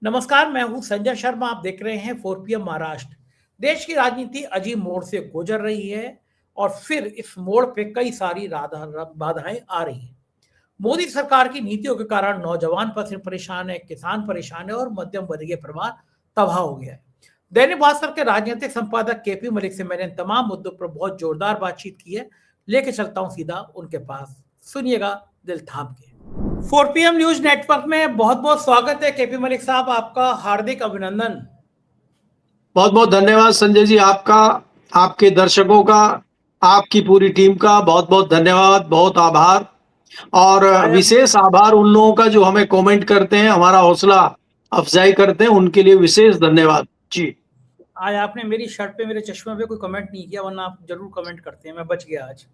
नमस्कार, मैं हूं संजय शर्मा। आप देख रहे हैं 4 PM महाराष्ट्र। देश की राजनीति अजीब मोड़ से गुजर रही है और फिर इस मोड़ पे कई सारी बाधाएं आ रही हैं। मोदी सरकार की नीतियों के कारण नौजवान परेशान है, किसान परेशान है और मध्यम वर्गीय परिवार तबाह हो गया है। दैनिक भास्कर के राजनीतिक संपादक केपी मलिक से मैंने इन तमाम मुद्दों पर बहुत जोरदार बातचीत की है। लेके चलता हूं सीधा उनके पास, सुनिएगा दिल थाम के। 4 PM न्यूज नेटवर्क में बहुत बहुत स्वागत है केपी मलिक साहब, आपका हार्दिक अभिनंदन। बहुत बहुत धन्यवाद संजय जी, आपका, आपके दर्शकों का, आपकी पूरी टीम का बहुत बहुत धन्यवाद, बहुत आभार। और विशेष आभार उन लोगों का जो हमें कमेंट करते हैं, हमारा हौसला अफजाई करते हैं, उनके लिए विशेष धन्यवाद जी। आज आपने मेरी शर्ट पे, मेरे चश्मे पे कोई कमेंट नहीं किया, वरना आप जरूर कमेंट करते हैं। मैं बच गया आज।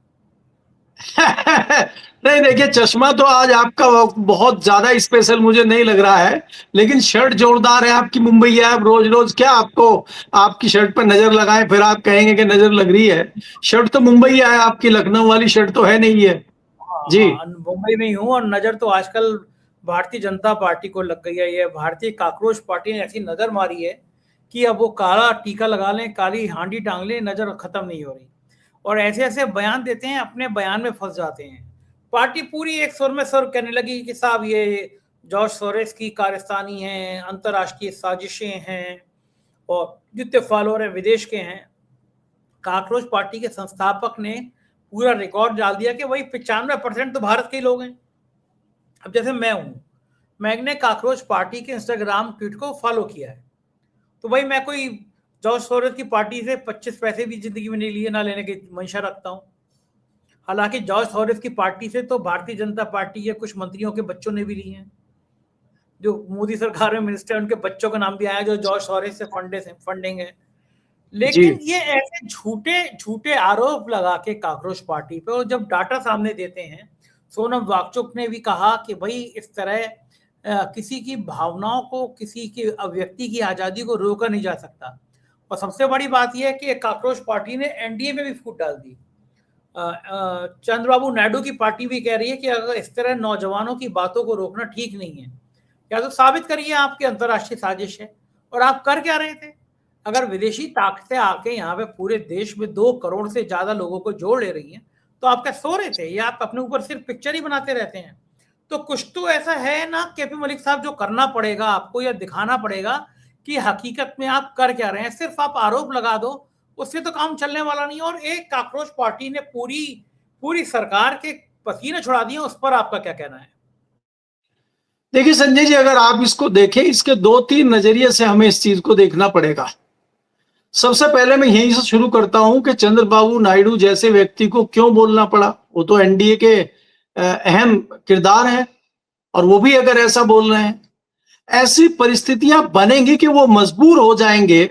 नहीं, देखिए, चश्मा तो आज आपका बहुत ज्यादा स्पेशल मुझे नहीं लग रहा है, लेकिन शर्ट जोरदार है आपकी। मुंबई है, आप रोज रोज क्या आपको आपकी शर्ट पर नजर लगाएं फिर आप कहेंगे कि नजर लग रही है। शर्ट तो मुंबई है आपकी, लखनऊ वाली शर्ट तो है नहीं है जी। मुंबई में ही हूँ और नजर तो आजकल भारतीय जनता पार्टी को लग गई है। ये भारतीय काकरोच पार्टी ने ऐसी नजर मारी है कि अब वो काला टीका लगा लें, काली हांडी टांग लें, नजर खत्म नहीं हो रही। और ऐसे ऐसे बयान देते हैं, अपने बयान में फंस जाते हैं। पार्टी पूरी एक सुर में सुर कहने लगी कि साहब ये जॉर्ज सोरेस की कारस्तानी है, अंतर्राष्ट्रीय साजिशें हैं और जितने फॉलोअर हैं विदेश के हैं। काकरोच पार्टी के संस्थापक ने पूरा रिकॉर्ड डाल दिया कि वही 95% तो भारत के ही लोग हैं। अब जैसे मैं हूं, मैंने काकरोच पार्टी के इंस्टाग्राम ट्वीट को फॉलो किया है, तो भाई मैं कोई जॉर्ज सोरेस की पार्टी से 25 पैसे भी जिंदगी में नहीं लिए, ना लेने की मंशा रखता हूं। हालांकि जॉर्ज सोरेस की पार्टी से तो भारतीय जनता पार्टी के कुछ मंत्रियों के बच्चों ने भी लिए हैं। जो मोदी सरकार में मिनिस्टर, उनके बच्चों का नाम भी आया जो जॉर्ज सोरेस से फंडिंग है। लेकिन ये ऐसे झूठे झूठे आरोप लगा के काकरोच पार्टी पे, और जब डाटा सामने देते हैं, सोनम वांगचुक ने भी कहा कि भाई इस तरह किसी की भावनाओं को, किसी की अभिव्यक्ति की आजादी को रोका नहीं जा सकता। और सबसे बड़ी बात यह है कि काकरोच पार्टी ने एनडीए में भी फूट डाल दी। चंद्रबाबू नायडू की पार्टी भी कह रही है कि अगर इस तरह नौजवानों की बातों को रोकना ठीक नहीं है, या तो साबित करिए आपकी अंतर्राष्ट्रीय साजिश है। और आप कर क्या रहे थे? अगर विदेशी ताकतें आके यहाँ पे पूरे देश में 2 करोड़ से ज्यादा लोगों को जोड़ ले रही हैं, तो आप क्या सो रहे थे, या आप अपने ऊपर सिर्फ पिक्चर ही बनाते रहते हैं? तो कुछ तो ऐसा है ना केपी मलिक साहब, जो करना पड़ेगा आपको, या दिखाना पड़ेगा कि हकीकत में आप कर क्या रहे हैं। सिर्फ आप आरोप लगा दो, उससे तो काम चलने वाला नहीं। और एक काकरोच पार्टी ने पूरी सरकार के पसीने छुड़ा दिए, उस पर आपका क्या कहना है? देखिए संजय जी, अगर आप इसको देखें, इसके 2-3 नजरिए से हमें इस चीज को देखना पड़ेगा। सबसे पहले मैं यहीं से शुरू करता हूं कि चंद्रबाबू नायडू जैसे व्यक्ति को क्यों बोलना पड़ा। वो तो एनडीए के अहम किरदार हैं, और वो भी अगर ऐसा बोल रहे हैं, ऐसी परिस्थितियां बनेंगी कि वो मजबूर हो जाएंगे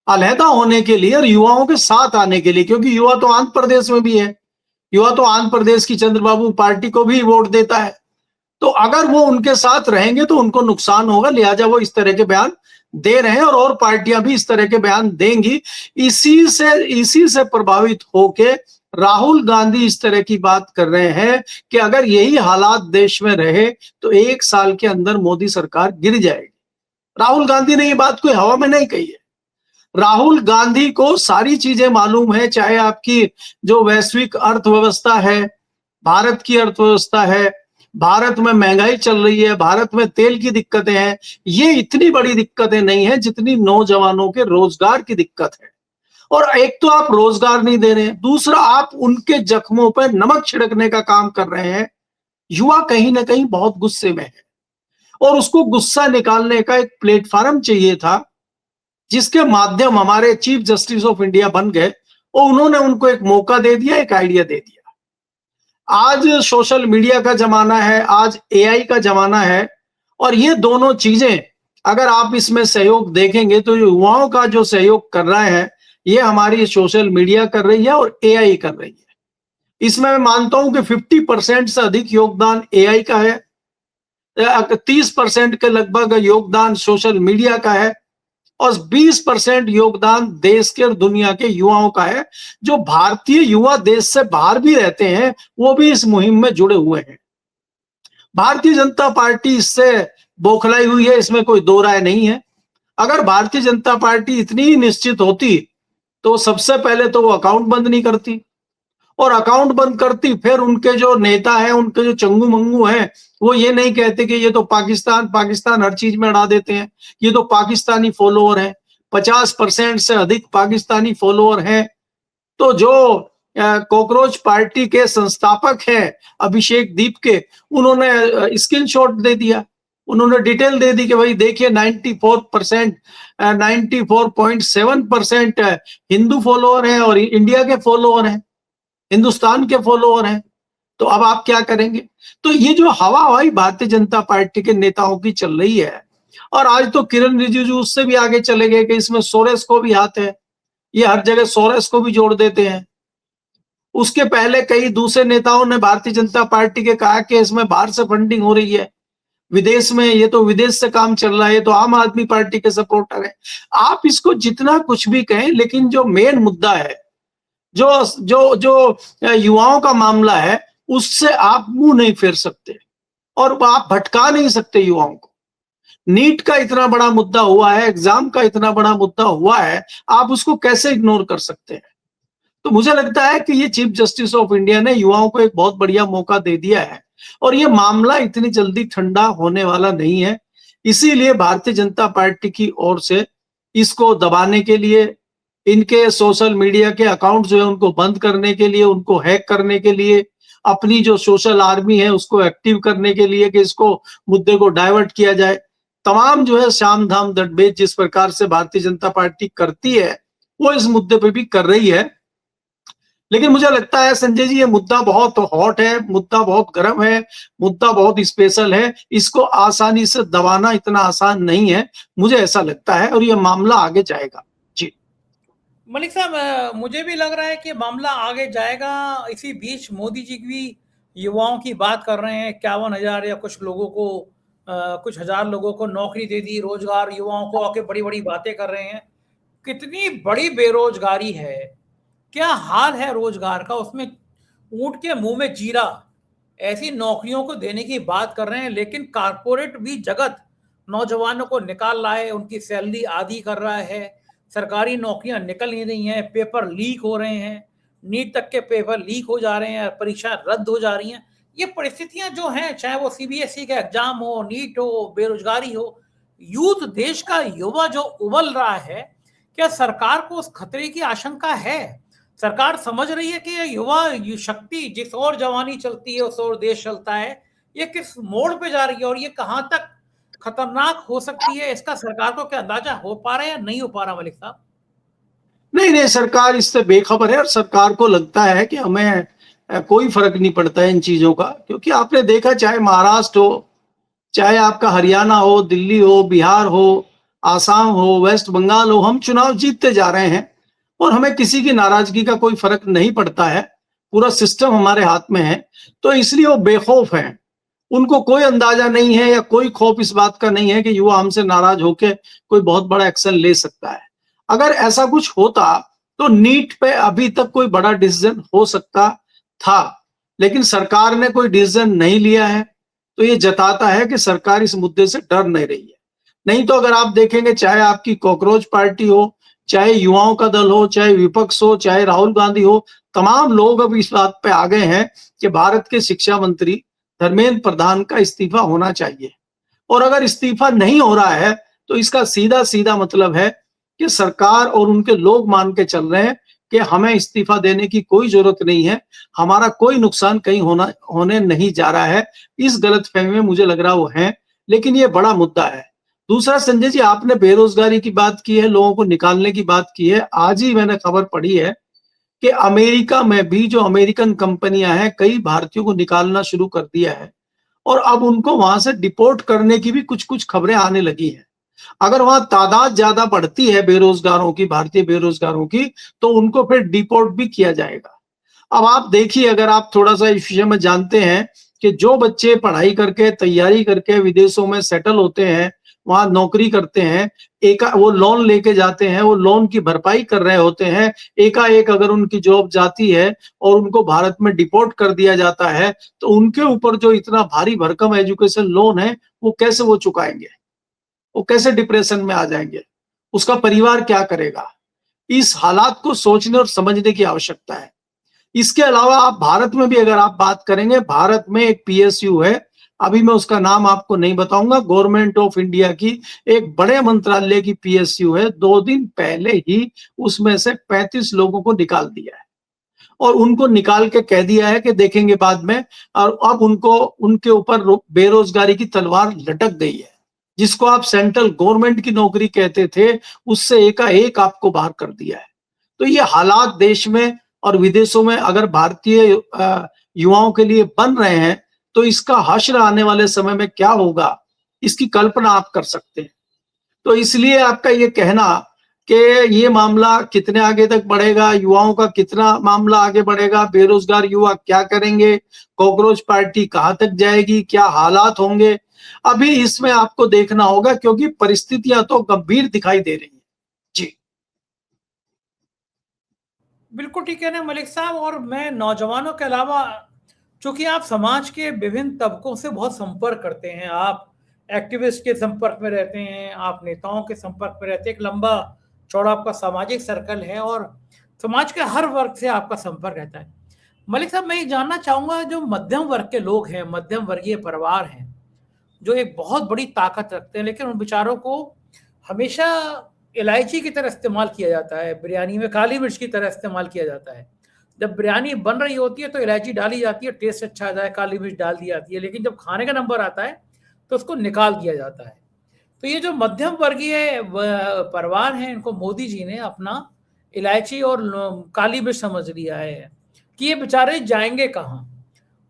अलहदा होने के लिए और युवाओं के साथ आने के लिए, क्योंकि युवा तो आंध्र प्रदेश में भी है। युवा तो आंध्र प्रदेश की चंद्रबाबू पार्टी को भी वोट देता है। तो अगर वो उनके साथ रहेंगे तो उनको नुकसान होगा, लिहाजा वो इस तरह के बयान दे रहे हैं, और पार्टियां भी इस तरह के बयान देंगी। इसी से प्रभावित होके राहुल गांधी इस तरह की बात कर रहे हैं कि अगर यही हालात देश में रहे तो 1 साल के अंदर मोदी सरकार गिर जाएगी। राहुल गांधी ने ये बात कोई हवा में नहीं कही है। राहुल गांधी को सारी चीजें मालूम है, चाहे आपकी जो वैश्विक अर्थव्यवस्था है, भारत की अर्थव्यवस्था है, भारत में महंगाई चल रही है, भारत में तेल की दिक्कतें हैं। ये इतनी बड़ी दिक्कतें नहीं है जितनी नौजवानों के रोजगार की दिक्कत है। और एक तो आप रोजगार नहीं दे रहे हैं, दूसरा आप उनके जख्मों पर नमक छिड़कने का काम कर रहे हैं। युवा कहीं ना कहीं बहुत गुस्से में है, और उसको गुस्सा निकालने का एक प्लेटफॉर्म चाहिए था, जिसके माध्यम हमारे चीफ जस्टिस ऑफ इंडिया बन गए, और उन्होंने उनको एक मौका दे दिया, एक आइडिया दे दिया। आज सोशल मीडिया का जमाना है, आज एआई का जमाना है, और ये दोनों चीजें अगर आप इसमें सहयोग देखेंगे तो युवाओं का जो सहयोग कर रहा है, ये हमारी सोशल मीडिया कर रही है और एआई कर रही है। इसमें मैं मानता हूं कि 50% से अधिक योगदान एआई का है, 30% के लगभग योगदान सोशल मीडिया का है, और 20% योगदान देश के और दुनिया के युवाओं का है। जो भारतीय युवा देश से बाहर भी रहते हैं, वो भी इस मुहिम में जुड़े हुए हैं। भारतीय जनता पार्टी इससे बौखलाई हुई है, इसमें कोई दो राय नहीं है। अगर भारतीय जनता पार्टी इतनी ही निश्चित होती तो सबसे पहले तो वो अकाउंट बंद नहीं करती, और अकाउंट बंद करती फिर उनके जो नेता हैं, उनके जो चंगू मंगू हैं, वो ये नहीं कहते कि ये तो पाकिस्तान पाकिस्तान हर चीज में अड़ा देते हैं, ये तो पाकिस्तानी फॉलोअर हैं, 50% से अधिक पाकिस्तानी फॉलोअर हैं। तो जो कॉकरोच पार्टी के संस्थापक हैं अभिषेक दीप के, उन्होंने स्क्रीनशॉट दे दिया, उन्होंने डिटेल दे दी कि भाई देखिए 94%, 94.7% हिंदू फॉलोअर हैं और इंडिया के फॉलोअर हैं, हिंदुस्तान के फॉलोअर हैं। तो अब आप क्या करेंगे? तो ये जो हवा हवाई भारतीय जनता पार्टी के नेताओं की चल रही है, और आज तो किरण रिजिजू उससे भी आगे चले गए कि इसमें सोरेस को भी हाथ है, ये हर जगह सोरेस को भी जोड़ देते हैं। उसके पहले कई दूसरे नेताओं ने भारतीय जनता पार्टी के कहा कि इसमें बाहर से फंडिंग हो रही है, विदेश में, ये तो विदेश से काम चल रहा है, ये तो आम आदमी पार्टी के सपोर्टर है। आप इसको जितना कुछ भी कहें, लेकिन जो मेन मुद्दा है, जो जो जो युवाओं का मामला है, उससे आप मुंह नहीं फेर सकते और आप भटका नहीं सकते युवाओं को। नीट का इतना बड़ा मुद्दा हुआ है, एग्जाम का इतना बड़ा मुद्दा हुआ है, आप उसको कैसे इग्नोर कर सकते हैं? तो मुझे लगता है कि ये चीफ जस्टिस ऑफ इंडिया ने युवाओं को एक बहुत बढ़िया मौका दे दिया है, और ये मामला इतनी जल्दी ठंडा होने वाला नहीं है। इसीलिए भारतीय जनता पार्टी की ओर से इसको दबाने के लिए, इनके सोशल मीडिया के अकाउंट जो है उनको बंद करने के लिए, उनको हैक करने के लिए, अपनी जो सोशल आर्मी है उसको एक्टिव करने के लिए कि इसको मुद्दे को डाइवर्ट किया जाए, तमाम जो है शाम धाम दंडभेद जिस प्रकार से भारतीय जनता पार्टी करती है, वो इस मुद्दे पे भी कर रही है। लेकिन मुझे लगता है संजय जी, ये मुद्दा बहुत हॉट है, मुद्दा बहुत गर्म है, मुद्दा बहुत स्पेशल है, इसको आसानी से दबाना इतना आसान नहीं है, मुझे ऐसा लगता है, और ये मामला आगे जाएगा। जी मलिक साहब, मुझे भी लग रहा है कि मामला आगे जाएगा। इसी बीच मोदी जी भी युवाओं की बात कर रहे हैं, 51,000 या कुछ लोगों को, कुछ हजार लोगों को नौकरी दे दी, रोजगार युवाओं को, आके बड़ी बड़ी बातें कर रहे हैं। कितनी बड़ी बेरोजगारी है, क्या हाल है रोजगार का, उसमें ऊंट के मुंह में जीरा, ऐसी नौकरियों को देने की बात कर रहे हैं। लेकिन कारपोरेट भी जगत नौजवानों को निकाल रहा है, उनकी सैलरी आधी कर रहा है, सरकारी नौकरियां निकल नहीं रही हैं, पेपर लीक हो रहे हैं, नीट तक के पेपर लीक हो जा रहे हैं, परीक्षा रद्द हो जा रही हैं। ये परिस्थितियां जो हैं, चाहे वो सीबीएसई का एग्जाम हो, नीट हो, बेरोजगारी हो, यूथ, देश का युवा जो उबल रहा है, क्या सरकार को उस खतरे की आशंका है? सरकार समझ रही है कि ये युवा शक्ति, जिस ओर जवानी चलती है उस ओर देश चलता है, ये किस मोड़ पे जा रही है और ये कहां तक खतरनाक हो सकती है, इसका सरकार को क्या अंदाजा हो पा रहा है या नहीं हो पा रहा मलिक साहब? नहीं नहीं, सरकार इससे बेखबर है, और सरकार को लगता है कि हमें कोई फर्क नहीं पड़ता है इन चीजों का। क्योंकि आपने देखा, चाहे महाराष्ट्र हो, चाहे आपका हरियाणा हो, दिल्ली हो, बिहार हो, आसाम हो, वेस्ट बंगाल हो, हम चुनाव जीतते जा रहे हैं और हमें किसी की नाराजगी का कोई फर्क नहीं पड़ता है, पूरा सिस्टम हमारे हाथ में है। तो इसलिए वो बेखौफ हैं, उनको कोई अंदाजा नहीं है या कोई खौफ इस बात का नहीं है कि युवा हमसे नाराज होकर कोई बहुत बड़ा एक्शन ले सकता है। अगर ऐसा कुछ होता तो नीट पे अभी तक कोई बड़ा डिसीजन हो सकता था, लेकिन सरकार ने कोई डिसीजन नहीं लिया है। तो ये जताता है कि सरकार इस मुद्दे से डर नहीं रही है। नहीं तो अगर आप देखेंगे, चाहे आपकी कॉकरोच पार्टी हो, चाहे युवाओं का दल हो, चाहे विपक्ष हो, चाहे राहुल गांधी हो, तमाम लोग अब इस बात पे आ गए हैं कि भारत के शिक्षा मंत्री धर्मेंद्र प्रधान का इस्तीफा होना चाहिए। और अगर इस्तीफा नहीं हो रहा है तो इसका सीधा सीधा मतलब है कि सरकार और उनके लोग मान के चल रहे हैं कि हमें इस्तीफा देने की कोई जरूरत नहीं है, हमारा कोई नुकसान कहीं होने नहीं जा रहा है। इस गलतफहमी में मुझे लग रहा वो है, लेकिन ये बड़ा मुद्दा है। दूसरा संजय जी, आपने बेरोजगारी की बात की है, लोगों को निकालने की बात की है। आज ही मैंने खबर पढ़ी है कि अमेरिका में भी जो अमेरिकन कंपनियां हैं, कई भारतीयों को निकालना शुरू कर दिया है, और अब उनको वहां से डिपोर्ट करने की भी कुछ कुछ खबरें आने लगी हैं। अगर वहां तादाद ज्यादा बढ़ती है बेरोजगारों की, भारतीय बेरोजगारों की, तो उनको फिर डिपोर्ट भी किया जाएगा। अब आप देखिए, अगर आप थोड़ा सा इस विषय में जानते हैं कि जो बच्चे पढ़ाई करके, तैयारी करके विदेशों में सेटल होते हैं, वहां नौकरी करते हैं, वो लोन लेके जाते हैं, वो लोन की भरपाई कर रहे होते हैं, एकाएक अगर उनकी जॉब जाती है और उनको भारत में डिपोर्ट कर दिया जाता है, तो उनके ऊपर जो इतना भारी भरकम एजुकेशन लोन है वो कैसे वो चुकाएंगे? वो कैसे डिप्रेशन में आ जाएंगे? उसका परिवार क्या करेगा? इस हालात को सोचने और समझने की आवश्यकता है। इसके अलावा आप भारत में भी अगर आप बात करेंगे, भारत में एक पीएसयू है, अभी मैं उसका नाम आपको नहीं बताऊंगा, गवर्नमेंट ऑफ इंडिया की एक बड़े मंत्रालय की पीएसयू है। 2 दिन पहले ही उसमें से 35 लोगों को निकाल दिया है और उनको निकाल के कह दिया है कि देखेंगे बाद में, और अब उनको उनके ऊपर बेरोजगारी की तलवार लटक गई है। जिसको आप सेंट्रल गवर्नमेंट की नौकरी कहते थे, उससे एकाएक आपको बाहर कर दिया है। तो ये हालात देश में और विदेशों में अगर भारतीय युवाओं के लिए बन रहे हैं, तो इसका हश्र आने वाले समय में क्या होगा, इसकी कल्पना आप कर सकते हैं। तो इसलिए आपका ये कहना कि ये मामला कितने आगे तक बढ़ेगा, युवाओं का कितना मामला आगे बढ़ेगा, बेरोजगार युवा क्या करेंगे, कॉकरोच पार्टी कहां तक जाएगी, क्या हालात होंगे, अभी इसमें आपको देखना होगा, क्योंकि परिस्थितियां तो गंभीर दिखाई दे रही हैं। जी बिल्कुल ठीक है ना मलिक साहब। और मैं नौजवानों के अलावा, चूंकि आप समाज के विभिन्न तबकों से बहुत संपर्क करते हैं, आप एक्टिविस्ट के संपर्क में रहते हैं, आप नेताओं के संपर्क में रहते हैं, एक लंबा चौड़ा आपका सामाजिक सर्कल है और समाज के हर वर्ग से आपका संपर्क रहता है। मलिक साहब, मैं ये जानना चाहूंगा, जो मध्यम वर्ग के लोग हैं, मध्यम वर्गीय परिवार हैं, जो एक बहुत बड़ी ताकत रखते हैं, लेकिन उन बेचारों को हमेशा इलायची की तरह इस्तेमाल किया जाता है, बिरयानी में काली मिर्च की तरह इस्तेमाल किया जाता है। जब बिरयानी बन रही होती है तो इलायची डाली जाती है, टेस्ट अच्छा आ जाए, काली मिर्च डाल दी जाती है, लेकिन जब खाने का नंबर आता है तो उसको निकाल दिया जाता है। तो ये जो मध्यम वर्गीय परिवार हैं, इनको मोदी जी ने अपना इलायची और काली मिर्च समझ लिया है कि ये बेचारे जाएंगे कहाँ।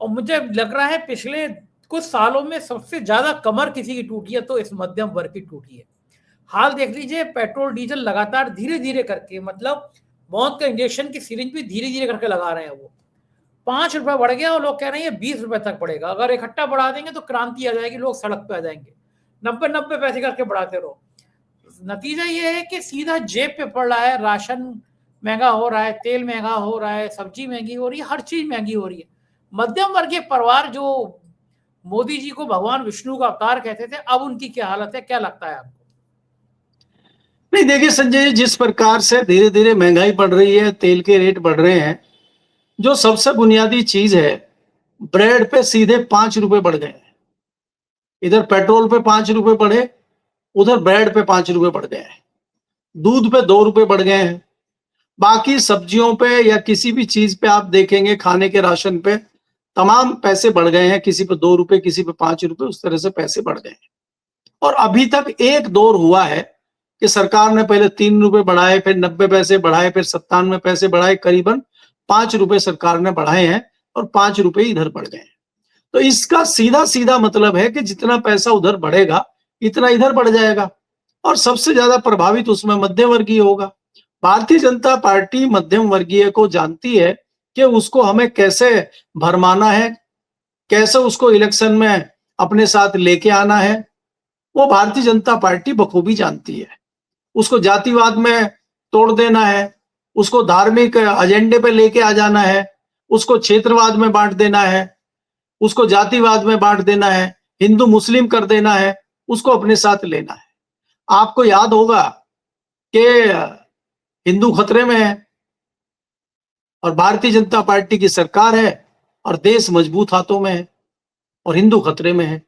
और मुझे लग रहा है पिछले कुछ सालों में सबसे ज्यादा कमर किसी की टूटी है तो इस मध्यम वर्ग की टूटी है। हाल देख लीजिए, पेट्रोल डीजल लगातार धीरे धीरे करके, मतलब मौत का इंजेक्शन की सिरिंज भी धीरे धीरे करके लगा रहे हैं। वो 5 रुपए बढ़ गया और लोग कह रहे हैं 20 रुपए तक बढ़ेगा। अगर इकट्ठा बढ़ा देंगे तो क्रांति आ जाएगी, लोग सड़क पे आ जाएंगे। 90 पैसे करके बढ़ाते रहो। नतीजा ये है कि सीधा जेब पे पड़ रहा है, राशन महंगा हो रहा है, तेल महंगा हो रहा है, सब्जी महंगी हो रही है, हर चीज महंगी हो रही है। मध्यम वर्गीय परिवार जो मोदी जी को भगवान विष्णु का अवतार कहते थे, अब उनकी क्या हालत है, क्या लगता है आपको? नहीं, देखिए संजय जी, जिस प्रकार से धीरे धीरे महंगाई बढ़ रही है, तेल के रेट बढ़ रहे हैं, जो सबसे बुनियादी चीज है, ब्रेड पे सीधे 5 रुपए बढ़ गए। इधर पेट्रोल पे 5 रुपए बढ़े, उधर ब्रेड पे 5 रुपए बढ़ गए हैं, दूध पे 2 रुपए बढ़ गए हैं, बाकी सब्जियों पे या किसी भी चीज पे आप देखेंगे, खाने के राशन पे तमाम पैसे बढ़ गए हैं, किसी पे 2 रुपए, किसी पे 5 रुपए, उस तरह से पैसे बढ़ गए हैं। और अभी तक एक दौर हुआ है कि सरकार ने पहले 3 रुपए बढ़ाए, फिर 90 पैसे बढ़ाए, फिर 97 पैसे बढ़ाए, करीबन 5 रुपए सरकार ने बढ़ाए हैं और 5 रुपए इधर बढ़ गए हैं। तो इसका सीधा सीधा मतलब है कि जितना पैसा उधर बढ़ेगा, इतना इधर बढ़ जाएगा और सबसे ज्यादा प्रभावित उसमें मध्यम वर्गीय होगा। भारतीय जनता पार्टी मध्यम वर्गीय को जानती है कि उसको हमें कैसे भरमाना है, कैसे उसको इलेक्शन में अपने साथ लेके आना है, वो भारतीय जनता पार्टी बखूबी जानती है। उसको जातिवाद में तोड़ देना है, उसको धार्मिक एजेंडे पे लेके आ जाना है, उसको क्षेत्रवाद में बांट देना है, उसको जातिवाद में बांट देना है, हिंदू मुस्लिम कर देना है, उसको अपने साथ लेना है। आपको याद होगा कि हिंदू खतरे में है और भारतीय जनता पार्टी की सरकार है और देश मजबूत हाथों में है और हिंदू खतरे में है।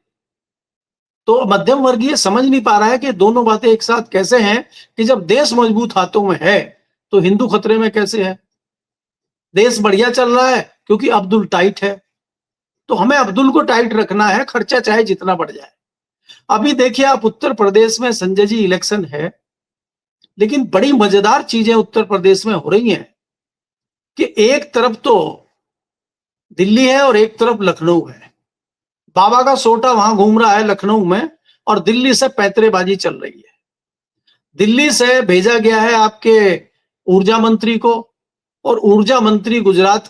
तो मध्यम वर्गीय समझ नहीं पा रहा है कि दोनों बातें एक साथ कैसे हैं, कि जब देश मजबूत हाथों में है तो हिंदू खतरे में कैसे है। देश बढ़िया चल रहा है क्योंकि अब्दुल टाइट है, तो हमें अब्दुल को टाइट रखना है, खर्चा चाहे जितना बढ़ जाए। अभी देखिए आप उत्तर प्रदेश में संजय जी इलेक्शन है, लेकिन बड़ी मजेदार चीजें उत्तर प्रदेश में हो रही हैं कि एक तरफ तो दिल्ली है और एक तरफ लखनऊ है। बाबा का सोटा वहां घूम रहा है लखनऊ में और दिल्ली से पैंतरेबाजी चल रही है। दिल्ली से भेजा गया है आपके ऊर्जा मंत्री को, और ऊर्जा मंत्री गुजरात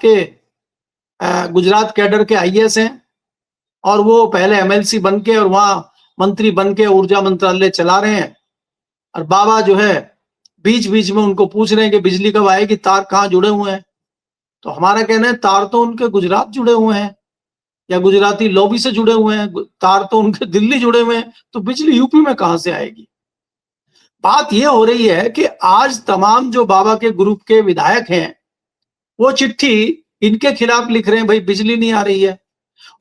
कैडर के आईएएस हैं और वो पहले एमएलसी बन के और वहां मंत्री बन के ऊर्जा मंत्रालय चला रहे हैं, और बाबा जो है बीच बीच में उनको पूछ रहे हैं कि बिजली कब आएगी, तार कहाँ जुड़े हुए हैं। तो हमारा कहना है तार तो उनके गुजरात जुड़े हुए हैं या गुजराती लॉबी से जुड़े हुए हैं, तार तो उनके दिल्ली जुड़े हुए हैं, तो बिजली यूपी में कहां से आएगी। बात यह हो रही है कि आज तमाम जो बाबा के ग्रुप के विधायक हैं वो चिट्ठी इनके खिलाफ लिख रहे हैं, भाई बिजली नहीं आ रही है।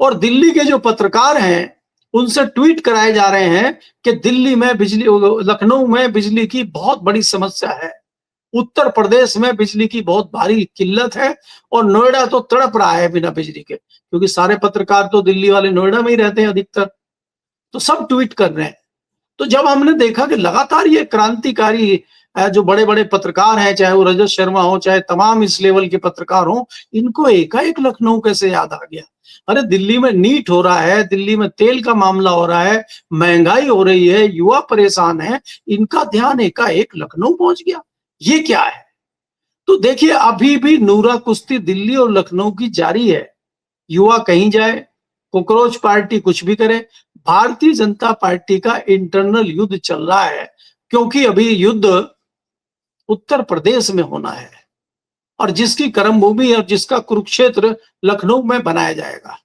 और दिल्ली के जो पत्रकार हैं उनसे ट्वीट कराए जा रहे हैं कि दिल्ली में बिजली, लखनऊ में बिजली की बहुत बड़ी समस्या है, उत्तर प्रदेश में बिजली की बहुत भारी किल्लत है, और नोएडा तो तड़प रहा है बिना बिजली के, क्योंकि सारे पत्रकार तो दिल्ली वाले नोएडा में ही रहते हैं अधिकतर, तो सब ट्वीट कर रहे हैं। तो जब हमने देखा कि लगातार ये क्रांतिकारी जो बड़े बड़े पत्रकार हैं, चाहे वो रजत शर्मा हो, चाहे तमाम इस लेवल के पत्रकार हो, इनको एकाएक लखनऊ कैसे याद आ गया। अरे दिल्ली में नीट हो रहा है, दिल्ली में तेल का मामला हो रहा है, महंगाई हो रही है, युवा परेशान है, इनका ध्यान एकाएक लखनऊ पहुंच गया, ये क्या है। तो देखिए अभी भी नूरा कुश्ती दिल्ली और लखनऊ की जारी है। युवा कहीं जाए, कॉकरोच पार्टी कुछ भी करे, भारतीय जनता पार्टी का इंटरनल युद्ध चल रहा है, क्योंकि अभी युद्ध उत्तर प्रदेश में होना है, और जिसकी कर्मभूमि और जिसका कुरुक्षेत्र लखनऊ में बनाया जाएगा।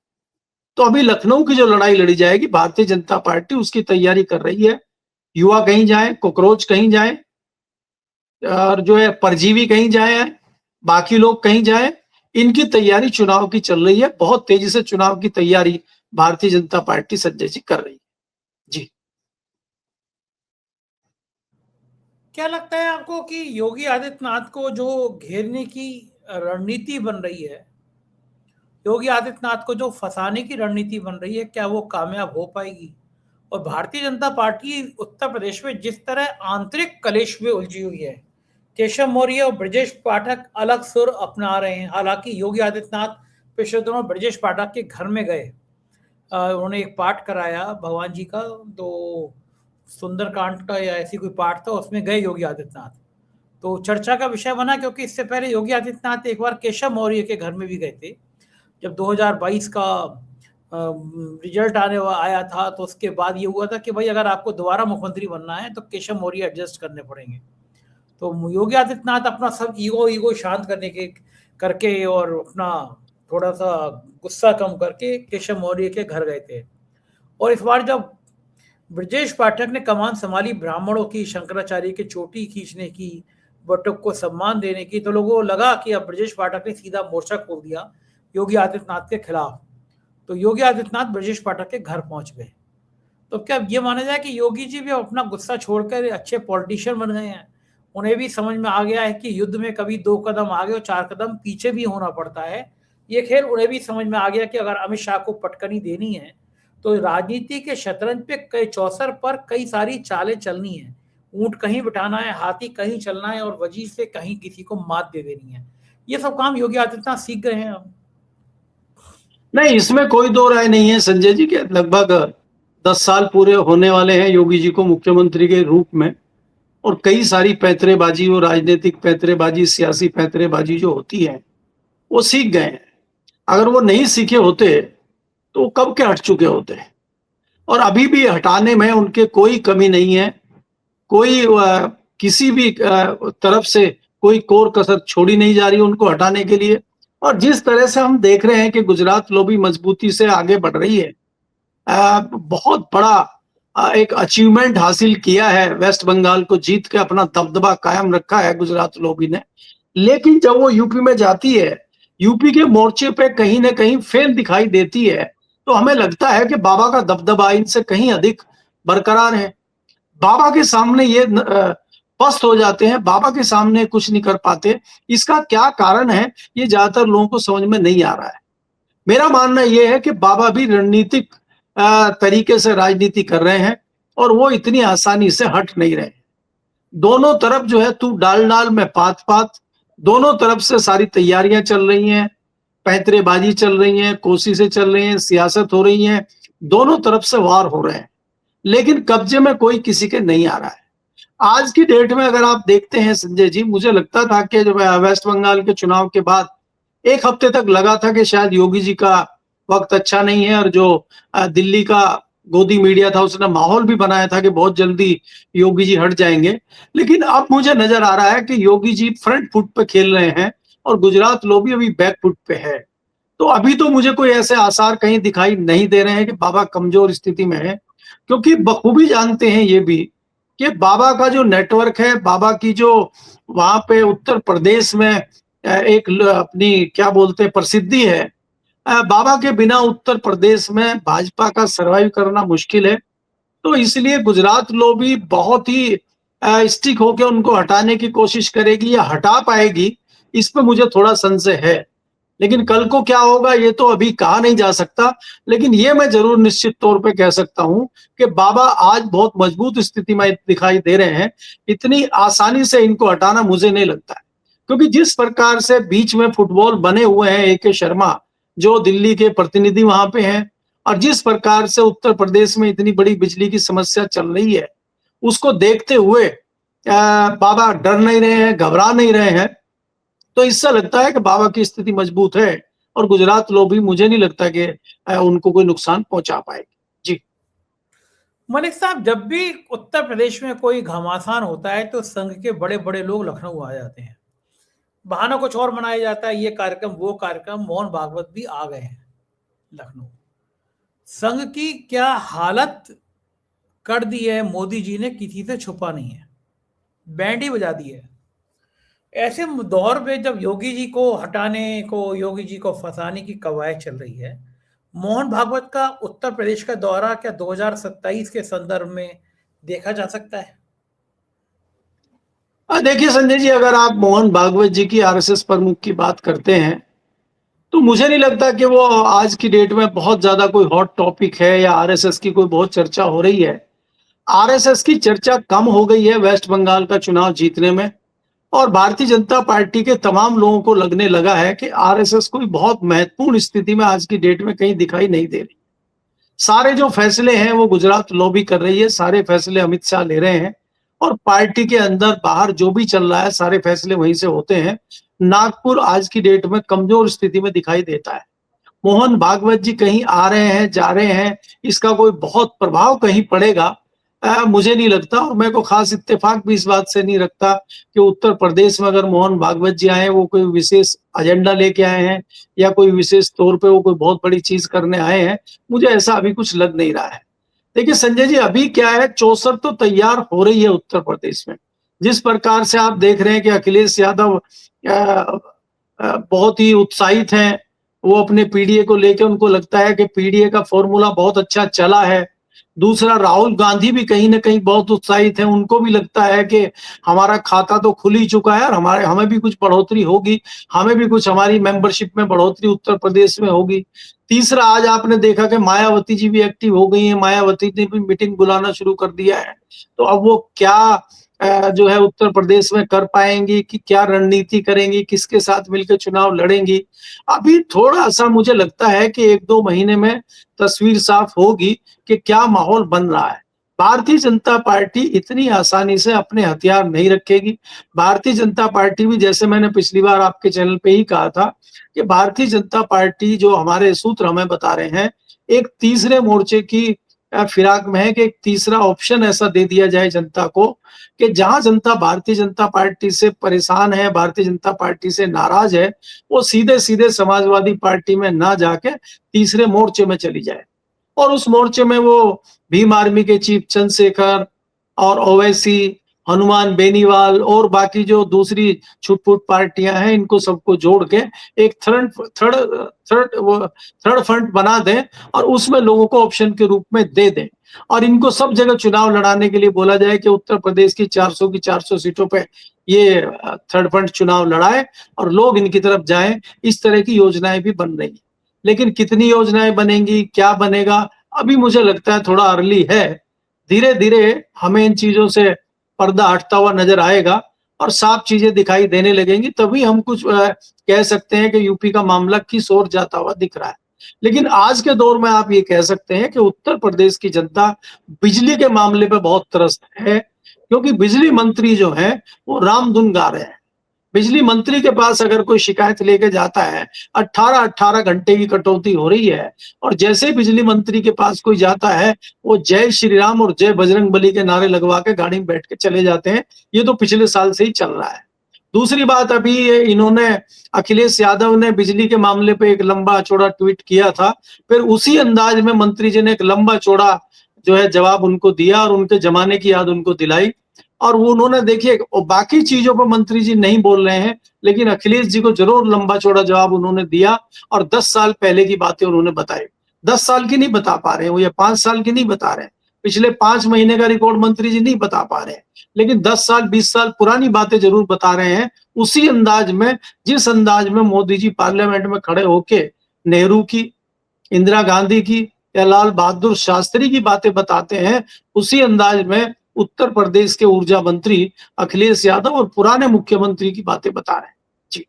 तो अभी लखनऊ की जो लड़ाई लड़ी जाएगी, भारतीय जनता पार्टी उसकी तैयारी कर रही है। युवा कहीं जाए, कॉकरोच कहीं जाए, और जो है परजीवी कहीं जाए, बाकी लोग कहीं जाए, इनकी तैयारी चुनाव की चल रही है। बहुत तेजी से चुनाव की तैयारी भारतीय जनता पार्टी संजय जी कर रही है। जी, क्या लगता है आपको कि योगी आदित्यनाथ को जो घेरने की रणनीति बन रही है, योगी आदित्यनाथ को जो फंसाने की रणनीति बन रही है, क्या वो कामयाब हो पाएगी? और भारतीय जनता पार्टी उत्तर प्रदेश में जिस तरह आंतरिक कलेश में उलझी हुई है, केशव मौर्य और ब्रजेश पाठक अलग सुर अपना रहे हैं। हालांकि योगी आदित्यनाथ पिछले दिनों ब्रजेश पाठक के घर में गए, उन्होंने एक पाठ कराया भगवान जी का, तो सुंदरकांड का या ऐसी कोई पाठ था, उसमें गए योगी आदित्यनाथ। तो चर्चा का विषय बना, क्योंकि इससे पहले योगी आदित्यनाथ एक बार केशव मौर्य के घर में भी गए थे। जब 2022 का रिजल्ट आया था, तो उसके बाद ये हुआ था कि भाई अगर आपको दोबारा मुख्यमंत्री बनना है तो केशव मौर्य एडजस्ट करने पड़ेंगे। तो योगी आदित्यनाथ अपना सब ईगो शांत करके और अपना थोड़ा सा गुस्सा कम करके केशव मौर्य के घर गए थे। और इस बार जब ब्रजेश पाठक ने कमान संभाली, ब्राह्मणों की, शंकराचार्य की चोटी खींचने की, बटुक को सम्मान देने की, तो लोगों को लगा कि अब ब्रजेश पाठक ने सीधा मोर्चा खोल दिया योगी आदित्यनाथ के खिलाफ। तो योगी आदित्यनाथ ब्रजेश पाठक के घर पहुंच गए। तो क्या ये माना जाए कि योगी जी भी अपना गुस्सा छोड़कर अच्छे पॉलिटिशियन बन गए हैं? उन्हें भी समझ में आ गया है कि युद्ध में कभी 2 कदम आगे और 4 कदम पीछे भी होना पड़ता है। ये खेल उन्हें भी समझ में आ गया कि अगर अमित शाह को पटकनी देनी है तो राजनीति के शतरंज पे कई चौसर पर कई सारी चालें चलनी है। ऊंट कहीं बिठाना है, हाथी कहीं चलना है, और वजीर से कहीं किसी को मात दे देनी है। ये सब काम योगी आदित्यनाथ सीख गए हैं अब। नहीं, इसमें कोई दो राय नहीं है संजय जी के। लगभग 10 साल पूरे होने वाले हैं योगी जी को मुख्यमंत्री के रूप में, और कई सारी पैंतरेबाजी, वो राजनीतिक पैंतरेबाजी, सियासी पैंतरेबाजी जो होती है वो सीख गए हैं। अगर वो नहीं सीखे होते तो वो कब के हट चुके होते। और अभी भी हटाने में उनके कोई कमी नहीं है, कोई किसी भी तरफ से कोई कोर कसर छोड़ी नहीं जा रही उनको हटाने के लिए। और जिस तरह से हम देख रहे हैं कि गुजरात लॉबी मजबूती से आगे बढ़ रही है, बहुत बड़ा एक अचीवमेंट हासिल किया है, वेस्ट बंगाल को जीत के अपना दबदबा कायम रखा है गुजरात लॉबी ने। लेकिन जब वो यूपी में जाती है, यूपी के मोर्चे पे कहीं ना कहीं फेल दिखाई देती है, तो हमें लगता है कि बाबा का दबदबा इनसे कहीं अधिक बरकरार है। बाबा के सामने ये पस्त हो जाते हैं, बाबा के सामने कुछ नहीं कर पाते। इसका क्या कारण है ये ज्यादातर लोगों को समझ में नहीं आ रहा है। मेरा मानना यह है कि बाबा भी रणनीतिक तरीके से राजनीति कर रहे हैं, और वो इतनी आसानी से हट नहीं रहे। दोनों तरफ जो है तू डाल डाल में पात पात, दोनों तरफ से सारी तैयारियां चल रही हैं, पैंतरेबाजी चल रही है, कोशिशें चल रही हैं, सियासत हो रही है, दोनों तरफ से वार हो रहे हैं, लेकिन कब्जे में कोई किसी के नहीं आ रहा है। आज की डेट में अगर आप देखते हैं संजय जी, मुझे लगता था कि जब वेस्ट बंगाल के चुनाव के बाद 1 हफ्ते तक लगा था कि शायद योगी जी का वक्त अच्छा नहीं है, और जो दिल्ली का गोदी मीडिया था उसने माहौल भी बनाया था कि बहुत जल्दी योगी जी हट जाएंगे। लेकिन अब मुझे नजर आ रहा है कि योगी जी फ्रंट फुट पे खेल रहे हैं और गुजरात लोग भी अभी बैक फुट पे है। तो अभी तो मुझे कोई ऐसे आसार कहीं दिखाई नहीं दे रहे हैं कि बाबा कमजोर स्थिति में है, क्योंकि बखूबी जानते हैं ये भी कि बाबा का जो नेटवर्क है, बाबा की जो वहां पे उत्तर प्रदेश में एक अपनी क्या बोलते हैं प्रसिद्धि है, बाबा के बिना उत्तर प्रदेश में भाजपा का सरवाइव करना मुश्किल है। तो इसलिए गुजरात लोग भी बहुत ही स्टिक होकर उनको हटाने की कोशिश करेगी या हटा पाएगी, इस पे मुझे थोड़ा संशय है। लेकिन कल को क्या होगा ये तो अभी कहा नहीं जा सकता। लेकिन ये मैं जरूर निश्चित तौर पे कह सकता हूं कि बाबा आज बहुत मजबूत स्थिति में दिखाई दे रहे हैं। इतनी आसानी से इनको हटाना मुझे नहीं लगता है, क्योंकि जिस प्रकार से बीच में फुटबॉल बने हुए हैं ए के शर्मा जो दिल्ली के प्रतिनिधि वहां पे हैं, और जिस प्रकार से उत्तर प्रदेश में इतनी बड़ी बिजली की समस्या चल रही है, उसको देखते हुए बाबा डर नहीं रहे हैं, घबरा नहीं रहे हैं। तो इससे लगता है कि बाबा की स्थिति मजबूत है और गुजरात लोग भी मुझे नहीं लगता कि उनको कोई नुकसान पहुंचा पाएगी। जी मलिक साहब, जब भी उत्तर प्रदेश में कोई घमासान होता है तो संघ के बड़े बड़े लोग लखनऊ आ जाते हैं। बहाना कुछ और मनाया जाता है, ये कार्यक्रम वो कार्यक्रम। मोहन भागवत भी आ गए हैं लखनऊ। संघ की क्या हालत कर दी है मोदी जी ने, किसी से छुपा नहीं है, बैंड ही बजा दी है। ऐसे दौर में जब योगी जी को हटाने को, योगी जी को फंसाने की कवायद चल रही है, मोहन भागवत का उत्तर प्रदेश का दौरा क्या 2027 के संदर्भ में देखा जा सकता है? देखिए संजय जी, अगर आप मोहन भागवत जी की आरएसएस प्रमुख की बात करते हैं तो मुझे नहीं लगता कि वो आज की डेट में बहुत ज्यादा कोई हॉट टॉपिक है या आरएसएस की कोई बहुत चर्चा हो रही है। आरएसएस की चर्चा कम हो गई है वेस्ट बंगाल का चुनाव जीतने में, और भारतीय जनता पार्टी के तमाम लोगों को लगने लगा है कि आरएसएस कोई बहुत महत्वपूर्ण स्थिति में आज की डेट में कहीं दिखाई नहीं दे रही। सारे जो फैसले हैं वो गुजरात लॉबी कर रही है, सारे फैसले अमित शाह ले रहे हैं, और पार्टी के अंदर बाहर जो भी चल रहा है सारे फैसले वहीं से होते हैं। नागपुर आज की डेट में कमजोर स्थिति में दिखाई देता है। मोहन भागवत जी कहीं आ रहे हैं, जा रहे हैं, इसका कोई बहुत प्रभाव कहीं पड़ेगा मुझे नहीं लगता। और मैं को खास इत्तेफाक भी इस बात से नहीं रखता कि उत्तर प्रदेश में अगर मोहन भागवत जी आए वो कोई विशेष एजेंडा लेके आए हैं या कोई विशेष तौर पे वो कोई बहुत बड़ी चीज करने आए हैं। मुझे ऐसा अभी कुछ लग नहीं रहा है। देखिए संजय जी, अभी क्या है, चौसर तो तैयार हो रही है उत्तर प्रदेश में। जिस प्रकार से आप देख रहे हैं कि अखिलेश यादव बहुत ही उत्साहित हैं, वो अपने पीडीए को लेकर, उनको लगता है कि पीडीए का फॉर्मूला बहुत अच्छा चला है। दूसरा, राहुल गांधी भी कहीं ना कहीं बहुत उत्साहित हैं, उनको भी लगता है कि हमारा खाता तो खुल ही चुका है और हमें भी कुछ बढ़ोतरी होगी, हमें भी कुछ हमारी मेंबरशिप में बढ़ोतरी उत्तर प्रदेश में होगी। तीसरा, आज आपने देखा कि मायावती जी भी एक्टिव हो गई हैं, मायावती ने भी मीटिंग बुलाना शुरू कर दिया है। तो अब वो क्या जो है उत्तर प्रदेश में कर पाएंगी, कि क्या रणनीति करेंगी, किसके साथ मिलकर चुनाव लड़ेंगी, अभी थोड़ा सा मुझे लगता है कि 1-2 महीने में तस्वीर साफ होगी कि क्या माहौल बन रहा है। भारतीय जनता पार्टी इतनी आसानी से अपने हथियार नहीं रखेगी। भारतीय जनता पार्टी भी, जैसे मैंने पिछली बार आपके चैनल पे ही कहा था, कि भारतीय जनता पार्टी जो हमारे सूत्र हमें बता रहे हैं, एक तीसरे मोर्चे की फिराक में है कि एक तीसरा ऑप्शन ऐसा दे दिया जाए जनता को कि जहां जनता भारतीय जनता पार्टी से परेशान है, भारतीय जनता पार्टी से नाराज है, वो सीधे सीधे समाजवादी पार्टी में ना जाके तीसरे मोर्चे में चली जाए। और उस मोर्चे में वो भीम आर्मी के चीफ चंद्रशेखर और ओवैसी, हनुमान बेनीवाल और बाकी जो दूसरी छुटपुट पार्टियां हैं, इनको सबको जोड़ के एक थर्ड फ्रंट बना दें और उसमें लोगों को ऑप्शन के रूप में दे दें। और इनको सब जगह चुनाव लड़ाने के लिए बोला जाए कि उत्तर प्रदेश की 400 की 400 सीटों पे ये थर्ड फ्रंट चुनाव लड़ाए और लोग इनकी तरफ जाएं। इस तरह की योजनाएं भी बन रही है, लेकिन कितनी योजनाएं बनेंगी, क्या बनेगा, अभी मुझे लगता है थोड़ा अर्ली है। धीरे धीरे हमें इन चीजों से पर्दा हटता हुआ नजर आएगा और साफ चीजें दिखाई देने लगेंगी, तभी हम कुछ कह सकते हैं कि यूपी का मामला किस ओर जाता हुआ दिख रहा है। लेकिन आज के दौर में आप ये कह सकते हैं कि उत्तर प्रदेश की जनता बिजली के मामले पे बहुत त्रस्त है, क्योंकि बिजली मंत्री जो है वो रामधुन गा रहे हैं। बिजली मंत्री के पास अगर कोई शिकायत लेके जाता है, 18-18 घंटे की कटौती हो रही है, और जैसे ही बिजली मंत्री के पास कोई जाता है, वो जय श्री राम और जय बजरंगबली के नारे लगवा के गाड़ी में बैठ के चले जाते हैं। ये तो पिछले साल से ही चल रहा है। दूसरी बात, अभी इन्होंने अखिलेश यादव ने बिजली के मामले पे एक लंबा चौड़ा ट्वीट किया था, फिर उसी अंदाज में मंत्री जी ने एक लंबा चौड़ा जो है जवाब उनको दिया और उनके जमाने की याद उनको दिलाई। और वो उन्होंने देखिए, बाकी चीजों पर मंत्री जी नहीं बोल रहे हैं, लेकिन अखिलेश जी को जरूर लंबा चौड़ा जवाब उन्होंने दिया और 10 साल पहले की बातें उन्होंने बताई। 10 साल की नहीं बता पा रहे हैं वो, या 5 साल की नहीं बता रहे हैं, पिछले 5 महीने का रिकॉर्ड मंत्री जी नहीं बता पा रहे हैं, लेकिन 10 साल 20 साल पुरानी बातें जरूर बता रहे हैं, उसी अंदाज में जिस अंदाज में मोदी जी पार्लियामेंट में खड़े होके नेहरू की, इंदिरा गांधी की या लाल बहादुर शास्त्री की बातें बताते हैं, उसी अंदाज में उत्तर प्रदेश के ऊर्जा मंत्री अखिलेश यादव और पुराने मुख्यमंत्री की बातें बता रहे हैं। जी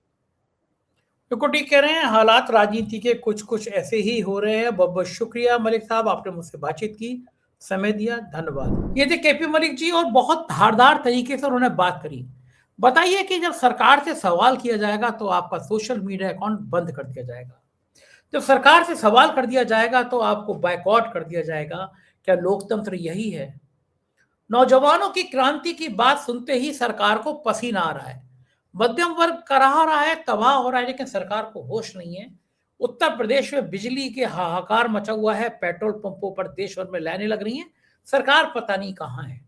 बिल्कुल ठीक कह रहे हैं। हालात राजनीति के कुछ कुछ ऐसे ही हो रहे हैं। बहुत बहुत शुक्रिया मलिक साहब, आपने मुझसे बातचीत की, समय दिया, धन्यवाद। ये थे केपी मलिक जी और बहुत धारदार तरीके से उन्होंने बात करी। बताइए कि जब सरकार से सवाल किया जाएगा तो आपका सोशल मीडिया अकाउंट बंद कर दिया जाएगा, जब सरकार से सवाल कर दिया जाएगा तो आपको बायकॉट कर दिया जाएगा। क्या लोकतंत्र यही है? नौजवानों की क्रांति की बात सुनते ही सरकार को पसीना आ रहा है, मध्यम वर्ग कराह रहा है, तबाह हो रहा है, लेकिन सरकार को होश नहीं है। उत्तर प्रदेश में बिजली के हाहाकार मचा हुआ है, पेट्रोल पंपों पर देश भर में लाइनें लग रही हैं, सरकार पता नहीं कहां है।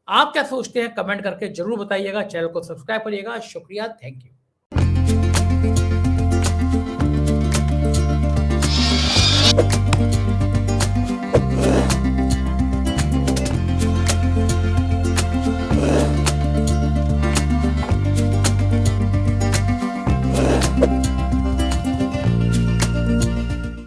आप क्या सोचते हैं? कमेंट करके जरूर बताइएगा। चैनल को सब्सक्राइब करिएगा। शुक्रिया, थैंक यू।